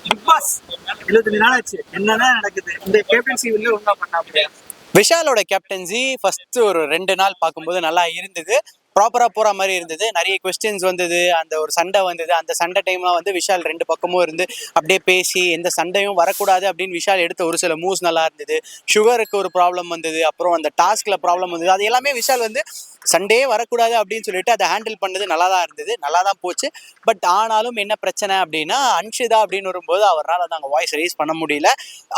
Big pass 75 நாள் ஆச்சு. என்னதான் நடக்குது? இந்த கேப்டன்சி வந்து ஒழுங்கா பண்ணாம விஷாலோட கேப்டன்சி ஃபர்ஸ்ட் ஒரு 2 நாள் பார்க்கும்போது நல்லா இருந்தது. ப்ராப்பரா போற மாதிரி இருந்தது. நிறைய கொஸ்டின்ஸ் வந்தது, அந்த ஒரு சண்டை வந்தது. அந்த சண்டை டைம்லாம் வந்து விஷால் 2 பக்கமும் இருந்து அப்படியே பேசி எந்த சண்டையும் வரக்கூடாது அப்படின்னு விஷால் எடுத்த ஒரு சில மூவ்ஸ் நல்லா இருந்தது. சுகருக்கு ஒரு ப்ராப்ளம் வந்தது, அப்புறம் அந்த டாஸ்க்ல ப்ராப்ளம் வந்தது. அது எல்லாமே விஷால் வந்து சண்டே வரக்கூடாது அப்படின்னு சொல்லிட்டு அதை ஹேண்டில் பண்ணது நல்லா தான் இருந்தது, நல்லா தான் போச்சு. பட் ஆனாலும் என்ன பிரச்சனை அப்படின்னா, அன்ஷிதா அப்படின்னு வரும்போது அவரால் வந்து அங்கே வாய்ஸ் ரைஸ் பண்ண முடியல.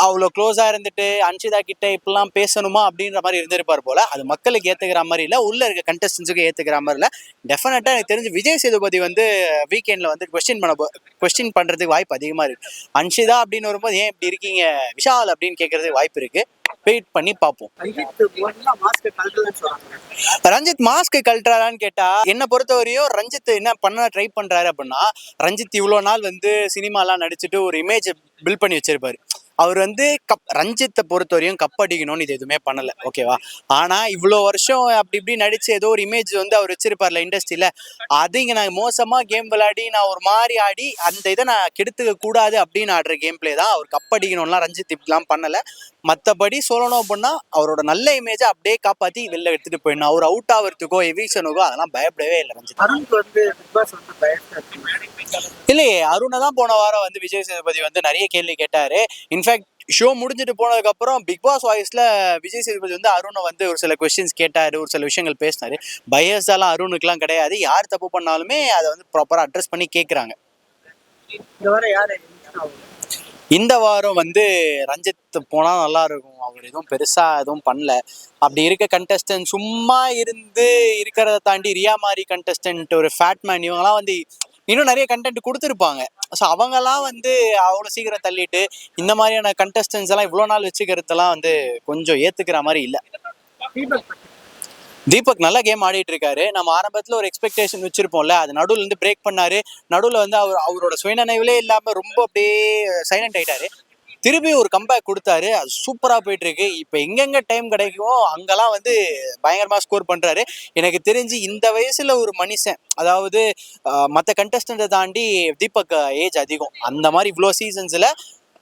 அவ்வளோ க்ளோஸா இருந்துட்டு அன்ஷிதா கிட்ட இப்பெல்லாம் பேசணுமா அப்படின்ற மாதிரி இருந்திருப்பார் போல. அது மக்களுக்கு ஏத்துக்கிற மாதிரி இல்லை, உள்ள இருக்க கண்டஸ்டன்ஸுக்கு ஏத்துக்கிற மாதிரி இல்லை. டெஃபினட்டா எனக்கு தெரிஞ்சு விஜய் சேதுபதி வந்து வீக்கெண்ட்ல வந்து கொஸ்டின் பண்றதுக்கு வாய்ப்பு அதிகமா இருக்கு. அன்ஷிதா அப்படின்னு வரும்போது ஏன் இப்படி இருக்கீங்க விஷால் அப்படின்னு கேட்கறதுக்கு வாய்ப்பு இருக்கு. வெயிட் பண்ணி பார்ப்போம். ரஞ்சித் மாஸ்க் கழட்டுறாரான்னு கேட்டா, என்ன பொறுத்தவரையும் ரஞ்சித் என்ன பண்ண ட்ரை பண்றாரு அப்படின்னா, ரஞ்சித் இவ்வளவு நாள் வந்து சினிமாலாம் நடிச்சுட்டு ஒரு இமேஜ் பில்ட் பண்ணி வச்சிருப்பாரு. அவர் வந்து ரஞ்சித்தை பொறுத்தவரையும் கப் அடிக்கணும்னு இது எதுவுமே பண்ணல, ஓகேவா? ஆனா இவ்வளோ வருஷம் அப்படி இப்படி நடிச்சு ஏதோ ஒரு இமேஜ் வந்து அவர் வச்சிருப்பார்ல இண்டஸ்ட்ரியில, அது இங்க நான் மோசமா கேம் விளையாடி நான் ஒரு மாதிரி ஆடி அந்த இதை நான் கெடுத்துக்க கூடாது அப்படின்னு ஆடுற கேம் பிளே தான். அவர் கப் அடிக்கணும்லாம் ரஞ்சித் இப்படிலாம் பண்ணல. மற்றபடி சொல்லணும் அப்படின்னா அவரோட நல்ல இமேஜை அப்படியே காப்பாற்றி வெளில எடுத்துட்டு போயிடணும். அவர் அவுட் ஆகிறதுக்கோ எவிக்ஷனுக்கோ அதெல்லாம் பயப்படவே இல்லை ரஞ்சித். அருணுக்கு வந்து பிக் பாஸ் வந்து இல்லையே, அருணை தான் போன வாரம் வந்து விஜய் சேதுபதி வந்து நிறைய கேள்வி கேட்டாரு. இன்ஃபேக்ட் ஷோ முடிஞ்சிட்டு போனதுக்கு அப்புறம் பிக் பாஸ் வாய்ஸ்ல விஜய் சேதுபதி வந்து அருணை வந்து ஒரு சில கொஸ்டின்ஸ் கேட்டாரு, ஒரு சில விஷயங்கள் பேசினாரு. பயர்ஸாலாம் அருணுக்குலாம் கிடையாது, யார் தப்பு பண்ணாலுமே அதை வந்து ப்ராப்பரா அட்ரஸ் பண்ணி கேட்குறாங்க. இந்த வாரம் வந்து ரஞ்சித் போனா நல்லா இருக்கும். அவர் எதுவும் பெருசா எதுவும் பண்ணல. அப்படி இருக்க கண்டஸ்டன்ட் சும்மா இருந்து இருக்கிறத தாண்டி ரியா மாதிரி கண்டஸ்டன்ட், ஒரு ஃபேட் மேன், இவங்கெல்லாம் வந்து இன்னும் நிறைய கண்டென்ட் கொடுத்துருப்பாங்க. ஸோ அவங்கெல்லாம் வந்து அவ்வளோ சீக்கிரம் தள்ளிட்டு இந்த மாதிரியான கண்டஸ்டன்ஸ் எல்லாம் இவ்வளோ நாள் வச்சுக்கிறதுலாம் வந்து கொஞ்சம் ஏத்துக்கிற மாதிரி இல்லை. தீபக் நல்ல கேம் ஆடிட்டு இருக்காரு. நம்ம ஆரம்பத்துல ஒரு எக்ஸ்பெக்டேஷன் வச்சிருப்போம்ல, அது நடுவுல இருந்து பிரேக் பண்ணாரு. நடுவுல வந்து அவரோட சுயநினைவுலே இல்லாம ரொம்ப அப்படியே சைலண்ட் ஆயிட்டாரு. திருப்பி ஒரு கம்பேக் கொடுத்தாரு, அது சூப்பரா போயிட்டு இருக்கு. இப்ப எங்கெங்க டைம் கிடைக்குமோ அங்கெல்லாம் வந்து பயங்கரமா ஸ்கோர் பண்றாரு. எனக்கு தெரிஞ்சு இந்த வயசுல ஒரு மனுஷன், அதாவது மற்ற கண்டஸ்டன்ட்டை தாண்டி தீபக் ஏஜ் அதிகம், அந்த மாதிரி இவ்வளோ சீசன்ஸ்ல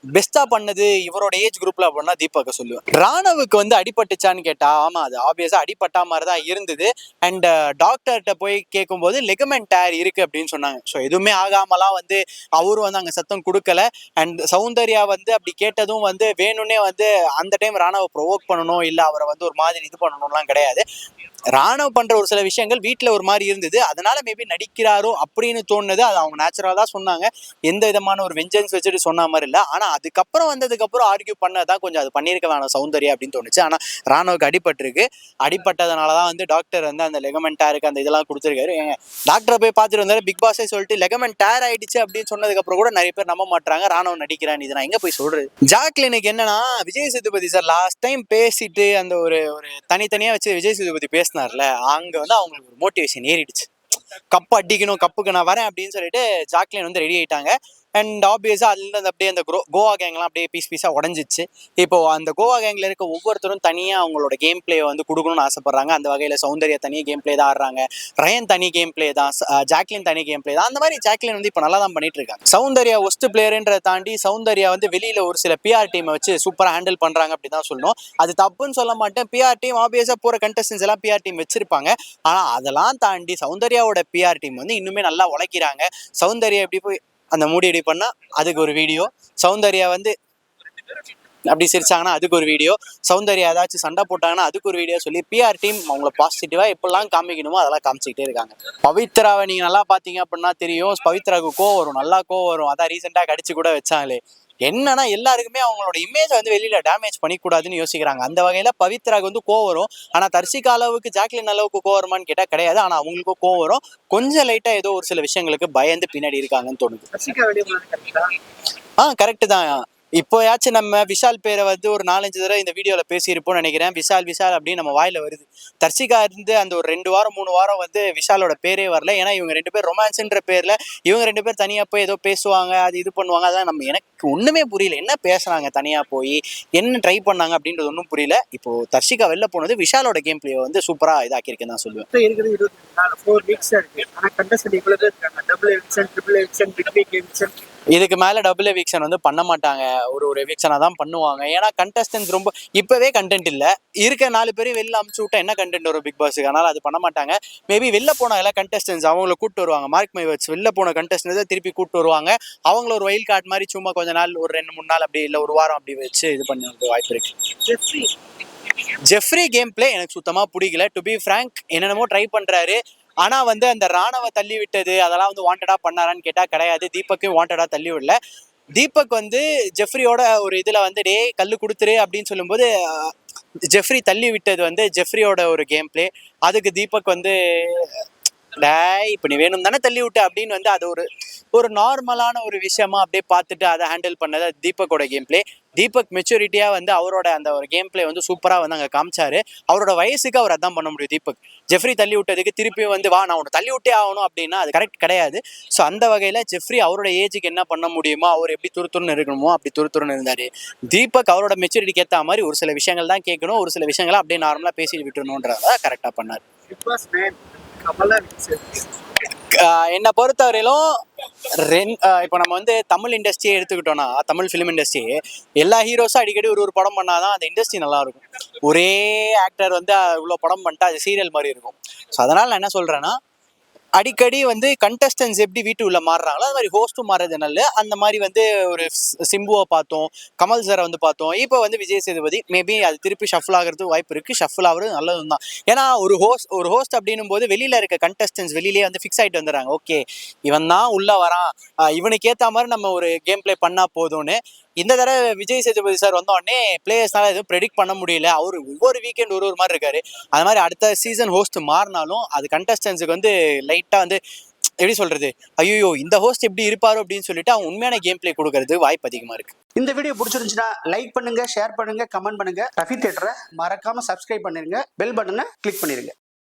பெஸ்டா பண்ணது இவரோட ஏஜ் குரூப்ல அப்படின்னா தீபக்க சொல்லுவேன். ராணவுக்கு வந்து அடிபட்டுச்சான்னு கேட்டா, ஆமா அது ஆப்வியஸா அடிபட்டா மாதிரி தான் இருந்தது. அண்ட் டாக்டர்கிட்ட போய் கேட்கும்போது லெகமெண்ட் டேர் இருக்கு அப்படின்னு சொன்னாங்க. ஸோ எதுவுமே ஆகாமலாம் வந்து அவரும் வந்து அங்கே சத்தம் கொடுக்கல. அண்ட் சௌந்தர்யா வந்து அப்படி கேட்டதும் வந்து வேணும்னே வந்து அந்த டைம் ராணவை ப்ரொவோக் பண்ணணும், இல்லை அவரை வந்து ஒரு மாதிரி இது பண்ணணும்லாம் கிடையாது. ராணவ் பண்ற ஒரு சில விஷயங்கள் வீட்டில் ஒரு மாதிரி இருந்தது, அதனால மேபி நடிக்கிறாரோ அப்படின்னு தோணுது. அது அவங்க நேச்சுரலா தான் சொன்னாங்க, எந்த விதமான ஒரு வெஞ்சன்ஸ் வச்சுட்டு சொன்ன மாதிரி இல்லை. ஆனா அதுக்கப்புறம் வந்ததுக்கப்புறம் ஆர்கியூ பண்ணதான் கொஞ்சம் அது பண்ணியிருக்க வேணாம் சௌந்தர்யா அப்படின்னு தோணுச்சு. ஆனா ராணவுக்கு அடிபட்டிருக்கு. அடிபட்டதுனால தான் வந்து டாக்டர் வந்து அந்த லெகமெண்ட் டேருக்கு அந்த இதெல்லாம் கொடுத்துருக்காரு. டாக்டரை போய் பார்த்துட்டு வந்தாரு. பிக் பாஸே சொல்லிட்டு லெகமெண்ட் டேர் ஆயிடுச்சு அப்படின்னு சொன்னதுக்கு அப்புறம் கூட நிறைய பேர் நம்ப மாட்டாங்க. ராணவ் நடிக்கிறான், இதை நான் எங்க போய் சொல்றது? ஜாக்லினுக்கு என்னன்னா, Vijay Sethupathi sir last time பேசிட்டு அந்த ஒரு தனித்தனியா வச்சு விஜய் சேதுபதி பேசினார்ல, அங்க வந்து அவங்களுக்கு ஒரு மோட்டிவேஷன் ஏறிடுச்சு. கப் அடிக்கணும், கப்புக்கு நான் வரேன் அப்படின்னு சொல்லிட்டு ஜாக்லின் வந்து ரெடி ஆயிட்டாங்க. அண்ட் ஆப்வியஸா அதுல அப்படியே அந்த கோவா கேங்லாம் அப்படியே பீஸா உடஞ்சிச்சு. இப்போ அந்த கோவா கேங்ல இருக்க ஒவ்வொருத்தரும் தனியா அவங்களோட கேம் பிளே வந்து கொடுக்கணும்னு ஆசைப்படுறாங்க. அந்த வகையில சௌந்தர்யா தனி கேம் பிளே தான் ஆடுறாங்க, ரயன் தனி கேம் பிளே தான், ஜாக்லின் தனி கேம் பிளே தான். அந்த மாதிரி ஜாக்லின் வந்து இப்போ நல்லா தான் பண்ணிட்டு இருக்காங்க. சௌந்தர்யா ஒஸ்ட் பிளேயர்ன்றதை தாண்டி சௌந்தர்யா வந்து வெளியில ஒரு சில பிஆர் டீமை வச்சு சூப்பரா ஹேண்டில் பண்றாங்க அப்படி தான் சொல்லணும். அது தப்புன்னு சொல்ல மாட்டேன். பிஆர் டீம் ஆப்வியஸா போற கண்டஸ்டன்ஸ் எல்லாம் பிஆர் டீம் வச்சிருப்பாங்க. ஆனா அதெல்லாம் தாண்டி சௌந்தர்யாவோட பிஆர் டீம் வந்து இன்னுமே நல்லா உழைக்கிறாங்க. சௌந்தர்யா எப்படி போய் அந்த மூடி அடி பண்ணா அதுக்கு ஒரு வீடியோ, சௌந்தர்யா வந்து அப்படி சிரிச்சாங்கன்னா அதுக்கு ஒரு வீடியோ, சௌந்தர்யா ஏதாச்சும் சண்டை போட்டாங்கன்னா அதுக்கு ஒரு வீடியோ சொல்லி பிஆர் டீம் அவங்கள பாசிட்டிவா எப்பெல்லாம் காமிக்கணுமோ அதெல்லாம் காமிச்சிக்கிட்டே இருக்காங்க. பவித்ராவை நீங்க நல்லா பாத்தீங்க அப்படின்னா தெரியும், பவித்ராவுக்கு கோவம் வரும், நல்லா கோவம் வரும். அதான் ரீசெண்டா கடிச்சு கூட வச்சாங்களே. என்னன்னா எல்லாருக்குமே அவங்களோட இமேஜ் வந்து வெளியில டேமேஜ் பண்ணிக்கூடாதுன்னு யோசிக்கிறாங்க. அந்த வகையில பவித்ராக்கு வந்து கோவம் வரும். ஆனா தர்ஷிகா அளவுக்கு ஜாக்லின் அளவுக்கு கோவம் வருமான்னு கேட்டா கிடையாது. ஆனா அவங்களுக்கும் கோவம் வரும். கொஞ்சம் லைட்டா ஏதோ ஒரு சில விஷயங்களுக்கு பயந்து பின்னாடி இருக்காங்கன்னு தோணுது. கரெக்ட் தான். இப்போயாச்சும் நம்ம விஷால் பேரை வந்து ஒரு 4-5 தடவை இந்த வீடியோவில் பேசியிருப்போம்னு நினைக்கிறேன். விஷால் விஷால் அப்படின்னு நம்ம வாயில வருது. தர்ஷிகா இருந்து அந்த ஒரு 2 வாரம் 3 வாரம் வந்து விஷாலோட பேரே வரல. ஏன்னா இவங்க 2 பேர் ரொமான்ஸ்ன்ற பேர்ல இவங்க 2 பேர் தனியா போய் ஏதோ பேசுவாங்க, அது இது பண்ணுவாங்க. அதான் நம்ம எனக்கு ஒண்ணுமே புரியல, என்ன பேசுறாங்க தனியா போய், என்ன ட்ரை பண்ணாங்க அப்படின்றது ஒன்றும் புரியல. இப்போ தர்ஷிகா வெளில போனது விஷாலோட கேம் பிளே வந்து சூப்பரா இதாக்கியிருக்கேன்னு தான் சொல்லுவேன். இதுக்கு மேல டபுள் எவிக்ஷன் வந்து பண்ண மாட்டாங்க, ஒரு எவிக்ஷனா தான் பண்ணுவாங்க. ஏன்னா கண்டஸ்டன்ஸ் ரொம்ப இப்பவே கண்டென்ட் இல்ல, இருக்க 4 பேரையும் வெளில அமுச்சு விட்டா என்ன கண்டென்ட் வரும் பிக் பாஸுக்கு? அதனால அது பண்ண மாட்டாங்க. மேபி வெளில போன எல்லா கண்டஸ்டன்ஸ் அவங்கள கூட்டு வருவாங்க, மார்க் மை வேர்ட்ஸ், வெளில போன கண்டஸ்டன்ஸ் திருப்பி கூட்டு வருவாங்க. அவங்கள ஒரு வைல்ட் கார்டு மாதிரி சும்மா கொஞ்ச நாள், ஒரு 2-3 நாள் அப்படி இல்ல ஒரு வாரம் அப்படி வச்சு இது பண்ண வாய்ப்பு இருக்கு. ஜெஃப்ரி கேம் பிளே எனக்கு சுத்தமா பிடிக்கல. டு பி ஃப்ராங்க், என்னென்னமோ ட்ரை பண்றாரு. ஆனா வந்து அந்த ராணவ தள்ளி விட்டது அதெல்லாம் வந்து வாண்டடா பண்ணாரான்னு கேட்டா கிடையாது. தீபக்கையும் வாண்டடா தள்ளி விடல. தீபக் வந்து ஜெஃப்ரியோட ஒரு இதுல வந்து டே கல்லு கொடுத்துரு அப்படின்னு சொல்லும்போது ஜெஃப்ரி தள்ளி விட்டது வந்து ஜெஃப்ரியோட ஒரு கேம் பிளே. அதுக்கு தீபக் வந்து டேய் இப்போ நீ வேணும் தானே தள்ளி விட்ட அப்படின்னு வந்து அது ஒரு நார்மலான ஒரு விஷயமா அப்படியே பார்த்துட்டு அதை ஹேண்டில் பண்ணது தீபக்கோட கேம் பிளே. தீபக் மெச்சூரிட்டியா வந்து அவரோட அந்த ஒரு கேம் பிளே வந்து சூப்பரா வந்து அங்கே காமிச்சாரு. அவரோட வயசுக்கு அவர் அதான் பண்ண முடியும். தீபக் ஜெஃப்ரி தள்ளி விட்டதுக்கு திருப்பியும் வந்து வா நான் உன்னை தள்ளி விட்டே ஆகணும் அப்படின்னா அது கரெக்ட் கிடையாது. ஸோ அந்த வகையில ஜெஃப்ரி அவரோட ஏஜுக்கு என்ன பண்ண முடியுமோ, அவர் எப்படி துருத்துருன்னு இருக்கணுமோ அப்படி துருத்துருன்னு இருந்தாரு. தீபக் அவரோட மெச்சூரிட்டிக்கு ஏற்ற மாதிரி ஒரு சில விஷயங்கள் தான் கேட்கணும், ஒரு சில விஷயங்களை அப்படியே நார்மலா பேசி விட்டுணுன்றத கரெக்டா பண்ணாரு. என்னை பொறுத்தவரையிலும் இப்போ நம்ம வந்து தமிழ் இண்டஸ்ட்ரியை எடுத்துக்கிட்டோம்னா, தமிழ் ஃபிலிம் இண்டஸ்ட்ரி எல்லா ஹீரோஸும் அடிக்கடி ஒரு படம் பண்ணாதான் அந்த இண்டஸ்ட்ரி நல்லா இருக்கும். ஒரே ஆக்டர் வந்து இவ்வளோ படம் பண்ணிட்டா அது சீரியல் மாதிரி இருக்கும். ஸோ அதனால நான் என்ன சொல்றேன்னா, அடிக்கடி வந்து கண்டஸ்டன்ஸ் எப்படி வீட்டு உள்ள மாறுறாங்களோ அது மாதிரி ஹோஸ்ட்டும் மாறுறது நல்ல. அந்த மாதிரி வந்து ஒரு சிம்புவை பார்த்தோம், கமல் சாரை வந்து பார்த்தோம், இப்போ வந்து விஜய் சேதுபதி. மேபி அது திருப்பி ஷஃபிள் ஆகிறது வாய்ப்பு இருக்கு. ஷஃபிள் ஆகிறது நல்லது தான். ஏன்னா ஒரு ஹோஸ்ட் அப்படின்னும் போது வெளியில இருக்க கண்டஸ்டன்ஸ் வெளியிலேயே வந்து ஃபிக்ஸ் ஆகிட்டு வந்துடுறாங்க. ஓகே இவன் தான் உள்ள வரான், இவனுக்கு ஏற்ற மாதிரி நம்ம ஒரு கேம் பிளே பண்ணா போதும்னு. இந்த தடவை விஜய் சேதுபதி சார் வந்த உடனே பிளேயர்ஸ்னால எதுவும் ப்ரெடிக்ட் பண்ண முடியல. அவர் ஒவ்வொரு வீக்கெண்ட் ஒரு மாதிரி இருக்காரு. அது மாதிரி அடுத்த சீசன் ஹோஸ்ட் மாறினாலும் அது கண்டஸ்டன்ஸுக்கு வந்து லைட்டா வந்து எப்படி சொல்றது, ஐயோ இந்த ஹோஸ்ட் எப்படி இருப்பாரோ அப்படின்னு சொல்லிட்டு அவங்க உண்மையான கேம் பிளே கொடுக்கறது வாய்ப்பு அதிகமா இருக்கு. இந்த வீடியோ பிடிச்சிருந்துச்சுன்னா லைக் பண்ணுங்க, ஷேர் பண்ணுங்க, கமெண்ட் பண்ணுங்க. ரஃபி தியேட்டரை மறக்காம சப்ஸ்கிரைப் பண்ணிருங்க, பெல் பட்டனை கிளிக் பண்ணிருங்க.